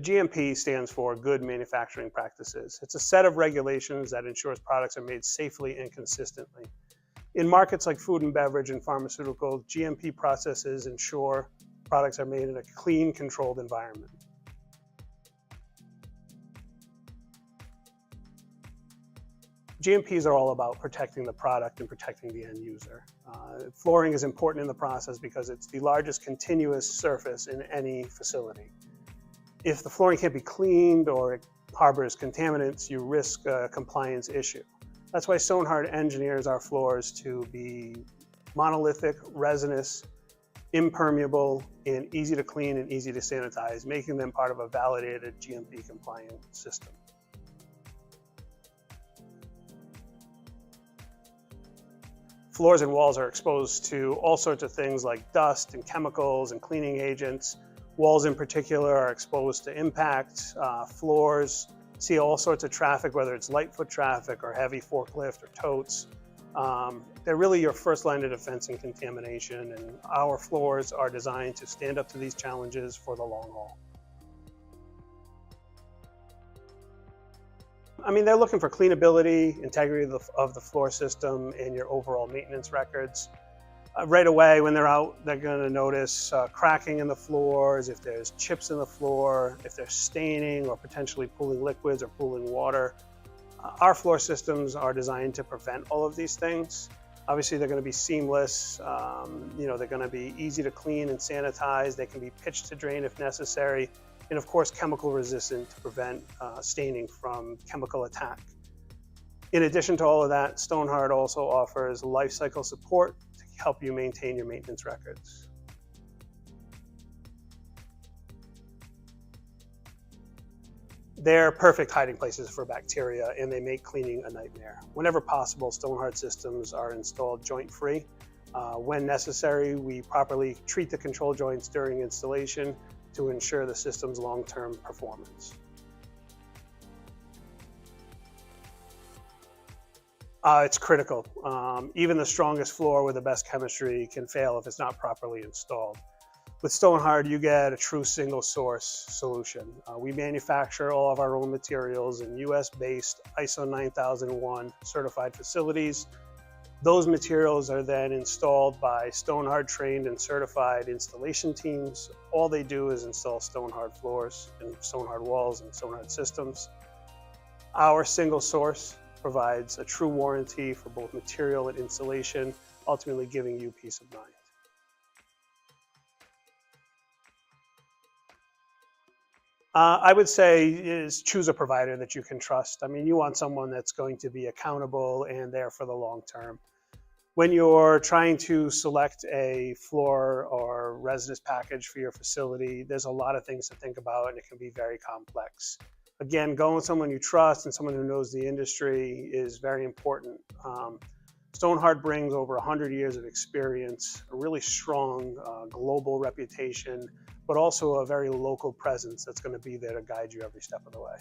GMP stands for Good Manufacturing Practices. It's a set of regulations that ensures products are made safely and consistently. In markets like food and beverage and pharmaceutical, GMP processes ensure products are made in a clean, controlled environment. GMPs are all about protecting the product and protecting the end user. Flooring is important in the process because it's the largest continuous surface in any facility. If the flooring can't be cleaned or it harbors contaminants, you risk a compliance issue. That's why StonHard engineers our floors to be monolithic, resinous, impermeable, and easy to clean and easy to sanitize, making them part of a validated GMP compliant system. Floors and walls are exposed to all sorts of things like dust and chemicals and cleaning agents. Walls in particular are exposed to impact. Floors see all sorts of traffic, whether it's light foot traffic or heavy forklift or totes. They're really your first line of defense in contamination, and our floors are designed to stand up to these challenges for the long haul. I mean, they're looking for cleanability, integrity of the floor system, and your overall maintenance records. Right away, when they're out, they're going to notice cracking in the floors, if there's chips in the floor, if they're staining or potentially pooling liquids or pooling water. Our floor systems are designed to prevent all of these things. Obviously, they're going to be seamless. They're going to be easy to clean and sanitize. They can be pitched to drain if necessary. And of course, chemical resistant to prevent staining from chemical attack. In addition to all of that, StonHard also offers life cycle support to help you maintain your maintenance records. They're perfect hiding places for bacteria, and they make cleaning a nightmare. Whenever possible, StonHard systems are installed joint-free. When necessary, we properly treat the control joints during installation to ensure the system's long-term performance. It's critical. Even the strongest floor with the best chemistry can fail if it's not properly installed. With StonHard, you get a true single source solution. We manufacture all of our own materials in US-based ISO 9001 certified facilities. Those materials are then installed by StonHard trained and certified installation teams. All they do is install StonHard floors and StonHard walls and StonHard systems. Our single source provides a true warranty for both material and installation, ultimately giving you peace of mind. I would say is choose a provider that you can trust. I mean, you want someone that's going to be accountable and there for the long term. When you're trying to select a floor or resinous package for your facility, there's a lot of things to think about, and it can be very complex. Again, going with someone you trust and someone who knows the industry is very important. StonHard brings over 100 years of experience, a really strong global reputation, but also a very local presence that's going to be there to guide you every step of the way.